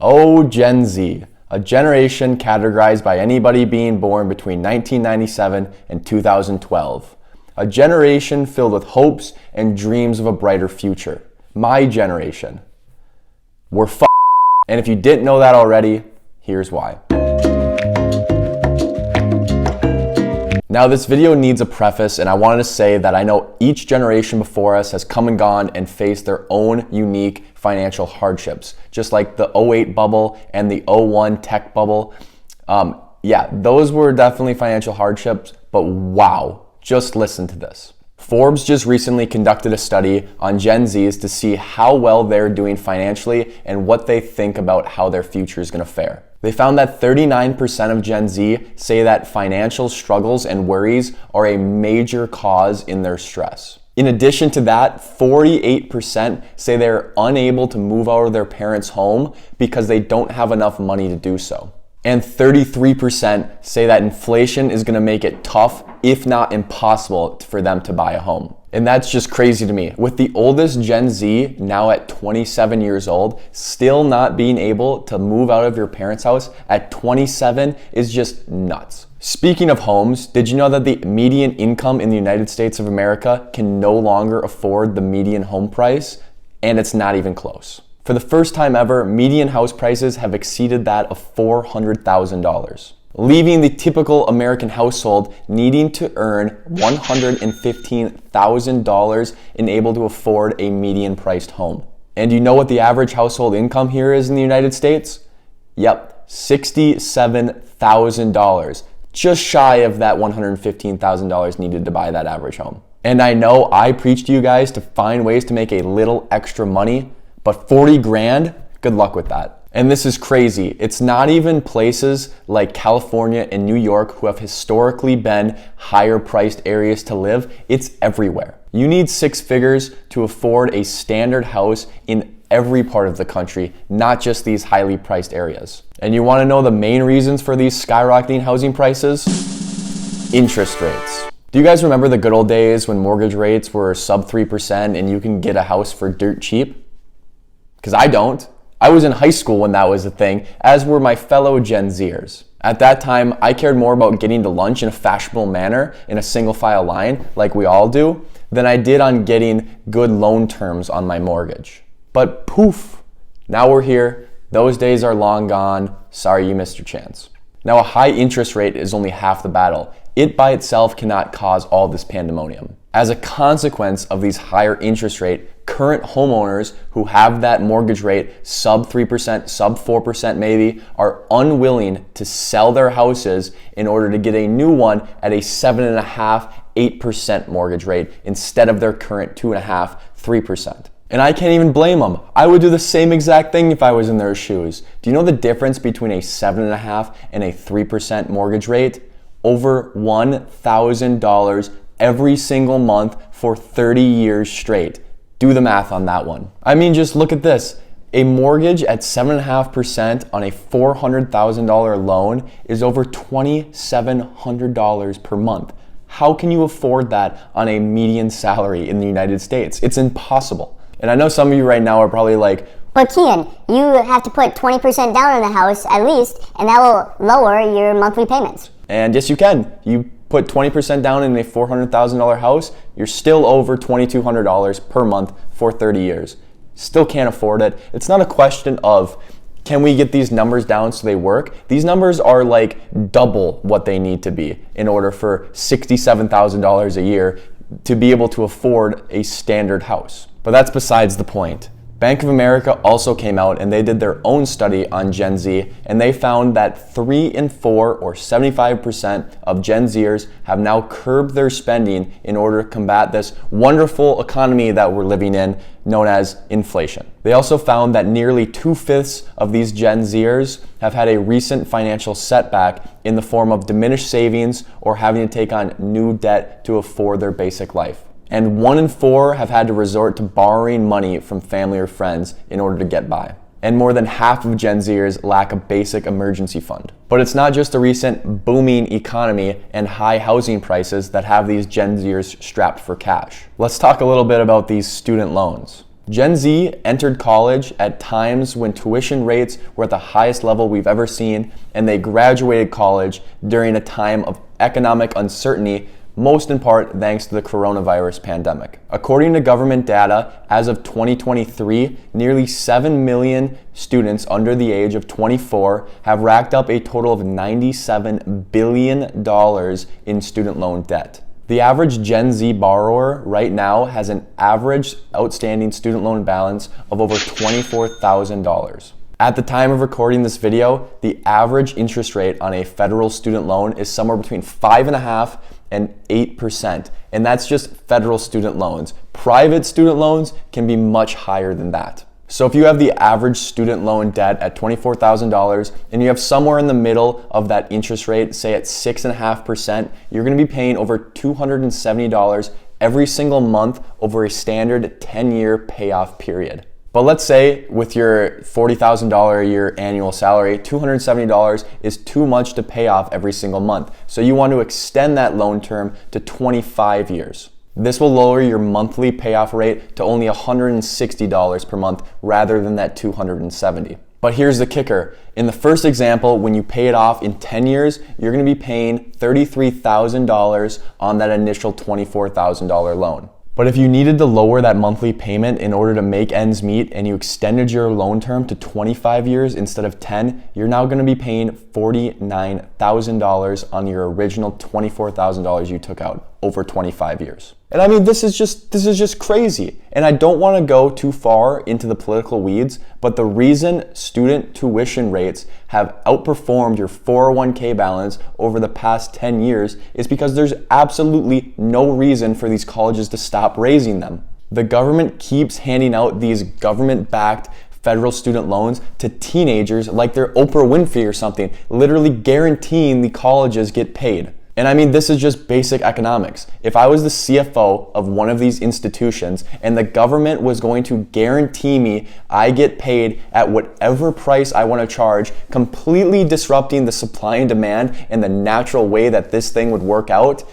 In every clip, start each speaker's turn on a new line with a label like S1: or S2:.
S1: Oh, Gen Z, a generation categorized by anybody being born between 1997 and 2012. A generation filled with hopes and dreams of a brighter future. My generation. We're f***ed. And if you didn't know that already, here's why. Now this video needs a preface, and I wanted to say that I know each generation before us has come and gone and faced their own unique financial hardships, just like the '08 bubble and the '01 tech bubble. Yeah, those were definitely financial hardships, but wow, just listen to this. Forbes just recently conducted a study on Gen Zs to see how well they're doing financially and what they think about how their future is going to fare. They found that 39% of Gen Z say that financial struggles and worries are a major cause in their stress. In addition to that, 48% say they're unable to move out of their parents' home because they don't have enough money to do so. And 33% say that inflation is going to make it tough, if not impossible, for them to buy a home. And that's just crazy to me. With the oldest Gen Z now at 27 years old, still not being able to move out of your parents' house at 27 is just nuts. Speaking of homes, did you know that the median income in the United States of America can no longer afford the median home price? And it's not even close. For the first time ever, median house prices have exceeded that of $400,000, leaving the typical American household needing to earn $115,000 and able to afford a median priced home. And you know what the average household income here is in the United States? Yep, $67,000, just shy of that $115,000 needed to buy that average home. And I know I preach to you guys to find ways to make a little extra money, but 40 grand, good luck with that. And this is crazy. It's not even places like California and New York who have historically been higher priced areas to live. It's everywhere. You need 6 figures to afford a standard house in every part of the country, not just these highly priced areas. And you want to know the main reasons for these skyrocketing housing prices? Interest rates. Do you guys remember the good old days when mortgage rates were sub 3% and you can get a house for dirt cheap? Because I don't. I was in high school when that was a thing, as were my fellow Gen Zers. At that time, I cared more about getting to lunch in a fashionable manner in a single file line, like we all do, than I did on getting good loan terms on my mortgage. But poof, now we're here. Those days are long gone. Sorry you missed your chance. Now a high interest rate is only half the battle. It by itself cannot cause all this pandemonium. As a consequence of these higher interest rate, current homeowners who have that mortgage rate sub 3%, sub 4% maybe, are unwilling to sell their houses in order to get a new one at a 7.5%, 8% mortgage rate instead of their current 2.5%, 3%. And I can't even blame them. I would do the same exact thing if I was in their shoes. Do you know the difference between a 7.5% and a 3% mortgage rate? Over $1,000 every single month for 30 years straight. Do the math on that one. I mean, just look at this. A mortgage at 7.5% on a $400,000 loan is over $2,700 per month. How can you afford that on a median salary in the United States? It's impossible. And I know some of you right now are probably like,
S2: but Kian, you have to put 20% down on the house at least, and that will lower your monthly payments.
S1: And yes, you can. You put 20% down in a $400,000 house, you're still over $2,200 per month for 30 years. Still can't afford it. It's not a question of, can we get these numbers down so they work? These numbers are like double what they need to be in order for $67,000 a year to be able to afford a standard house. But that's besides the point. Bank of America also came out and they did their own study on Gen Z, and they found that 3 in 4 or 75% of Gen Zers have now curbed their spending in order to combat this wonderful economy that we're living in known as inflation. They also found that nearly 2/5 of these Gen Zers have had a recent financial setback in the form of diminished savings or having to take on new debt to afford their basic life. And 1 in 4 have had to resort to borrowing money from family or friends in order to get by. And more than half of Gen Zers lack a basic emergency fund. But it's not just the recent booming economy and high housing prices that have these Gen Zers strapped for cash. Let's talk a little bit about these student loans. Gen Z entered college at times when tuition rates were at the highest level we've ever seen, and they graduated college during a time of economic uncertainty, most in part thanks to the coronavirus pandemic. According to government data, as of 2023, nearly 7 million students under the age of 24 have racked up a total of $97 billion in student loan debt. The average Gen Z borrower right now has an average outstanding student loan balance of over $24,000. At the time of recording this video, the average interest rate on a federal student loan is somewhere between 5.5% and 8%, and that's just federal student loans. Private student loans can be much higher than that. So if you have the average student loan debt at $24,000 and you have somewhere in the middle of that interest rate, say at 6.5%, you're going to be paying over $270 every single month over a standard 10-year payoff period. But let's say with your $40,000 a year annual salary, $270 is too much to pay off every single month. So you want to extend that loan term to 25 years. This will lower your monthly payoff rate to only $160 per month rather than that $270. But here's the kicker. In the first example, when you pay it off in 10 years, you're going to be paying $33,000 on that initial $24,000 loan. But if you needed to lower that monthly payment in order to make ends meet and you extended your loan term to 25 years instead of 10, you're now going to be paying $49,000 on your original $24,000 you took out over 25 years. And I mean, this is just crazy. And I don't want to go too far into the political weeds, but the reason student tuition rates have outperformed your 401k balance over the past 10 years is because there's absolutely no reason for these colleges to stop raising them. The government keeps handing out these government-backed federal student loans to teenagers like they're Oprah Winfrey or something, literally guaranteeing the colleges get paid. And I mean, this is just basic economics. If I was the CFO of one of these institutions and the government was going to guarantee me I get paid at whatever price I want to charge, completely disrupting the supply and demand and the natural way that this thing would work out,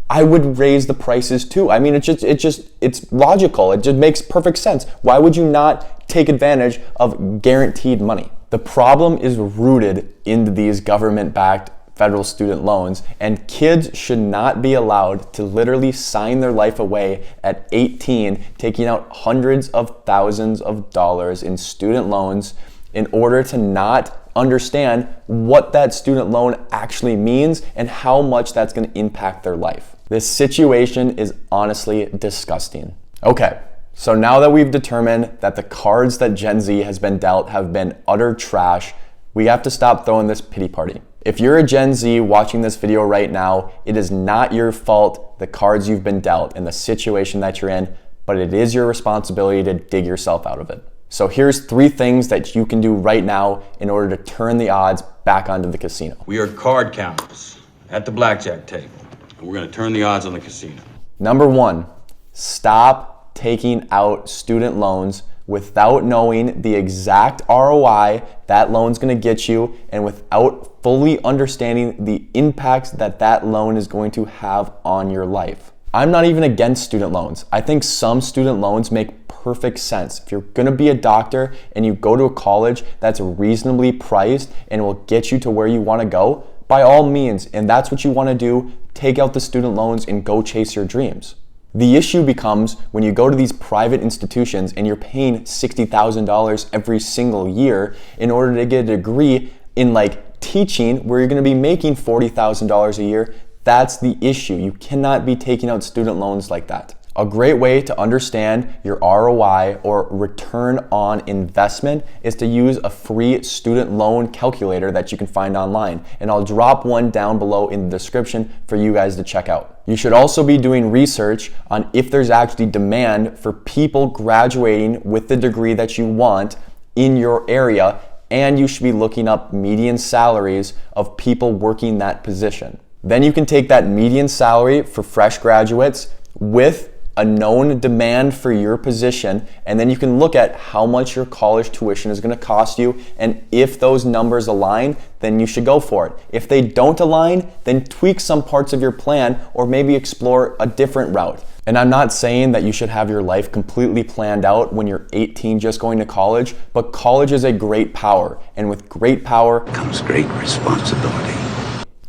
S1: I would raise the prices too. I mean, it's logical. It just makes perfect sense. Why would you not take advantage of guaranteed money? The problem is rooted in these government-backed federal student loans, and kids should not be allowed to literally sign their life away at 18, taking out hundreds of thousands of dollars in student loans in order to not understand what that student loan actually means and how much that's going to impact their life. This situation is honestly disgusting. Okay, so now that we've determined that the cards that Gen Z has been dealt have been utter trash, we have to stop throwing this pity party. If you're a Gen Z watching this video right now, it is not your fault, the cards you've been dealt and the situation that you're in, but it is your responsibility to dig yourself out of it. So here's 3 things that you can do right now in order to turn the odds back onto the casino.
S3: We are card counters at the blackjack table, and we're going to turn the odds on the casino.
S1: Number 1, stop taking out student loans without knowing the exact ROI that loan's going to get you and without fully understanding the impacts that that loan is going to have on your life. I'm not even against student loans. I think some student loans make perfect sense. If you're going to be a doctor and you go to a college that's reasonably priced and will get you to where you want to go, by all means, and that's what you want to do, take out the student loans and go chase your dreams. The issue becomes when you go to these private institutions and you're paying $60,000 every single year in order to get a degree in teaching where you're going to be making $40,000 a year. That's the issue. You cannot be taking out student loans like that. A great way to understand your ROI or return on investment is to use a free student loan calculator that you can find online. And I'll drop one down below in the description for you guys to check out. You should also be doing research on if there's actually demand for people graduating with the degree that you want in your area, and you should be looking up median salaries of people working that position. Then you can take that median salary for fresh graduates with a known demand for your position, and then you can look at how much your college tuition is going to cost you, and if those numbers align, then you should go for it. If they don't align, then tweak some parts of your plan or maybe explore a different route. And I'm not saying that you should have your life completely planned out when you're 18 just going to college, but college is a great power, and with great power
S4: comes great responsibility.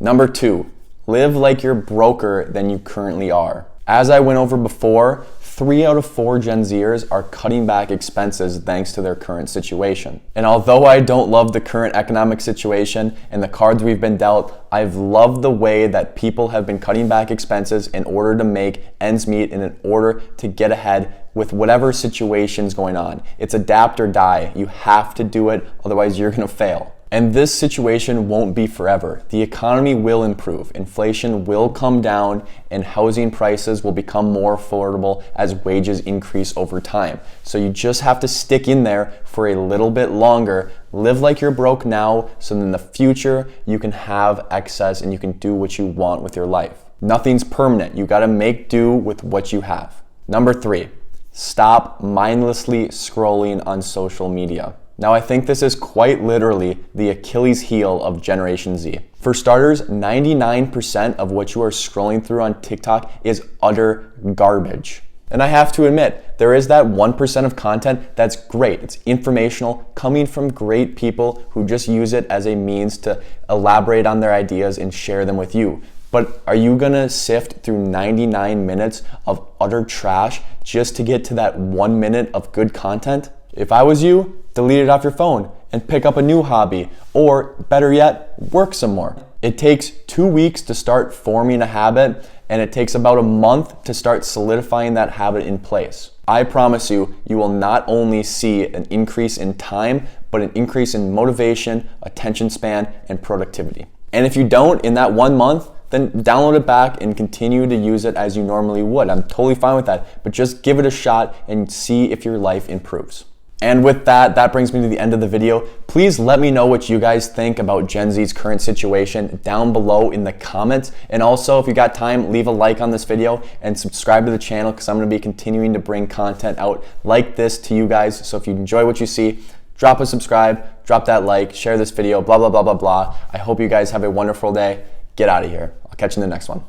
S1: Number 2, live like you're broker than you currently are. As I went over before, 3 out of 4 Gen Zers are cutting back expenses thanks to their current situation. And although I don't love the current economic situation and the cards we've been dealt, I've loved the way that people have been cutting back expenses in order to make ends meet and in order to get ahead with whatever situation's going on. It's adapt or die. You have to do it, otherwise you're gonna fail. And this situation won't be forever. The economy will improve, inflation will come down, and housing prices will become more affordable as wages increase over time. So you just have to stick in there for a little bit longer. Live like you're broke now, so in the future you can have excess and you can do what you want with your life. Nothing's permanent. You gotta make do with what you have. Number 3, stop mindlessly scrolling on social media. Now, I think this is quite literally the Achilles heel of Generation Z. For starters, 99% of what you are scrolling through on TikTok is utter garbage. And I have to admit, there is that 1% of content that's great. It's informational, coming from great people who just use it as a means to elaborate on their ideas and share them with you. But are you gonna sift through 99 minutes of utter trash just to get to that 1 minute of good content? If I was you, delete it off your phone and pick up a new hobby, or better yet, work some more. It takes 2 weeks to start forming a habit, and it takes about a month to start solidifying that habit in place. I promise you, you will not only see an increase in time, but an increase in motivation, attention span, and productivity. And if you don't in that 1 month, then download it back and continue to use it as you normally would. I'm totally fine with that, but just give it a shot and see if your life improves. And with that, that brings me to the end of the video. Please let me know what you guys think about Gen Z's current situation down below in the comments. And also, if you got time, leave a like on this video and subscribe to the channel because I'm gonna be continuing to bring content out like this to you guys. So if you enjoy what you see, drop a subscribe, drop that like, share this video, blah, blah, blah, blah, blah. I hope you guys have a wonderful day. Get out of here. I'll catch you in the next one.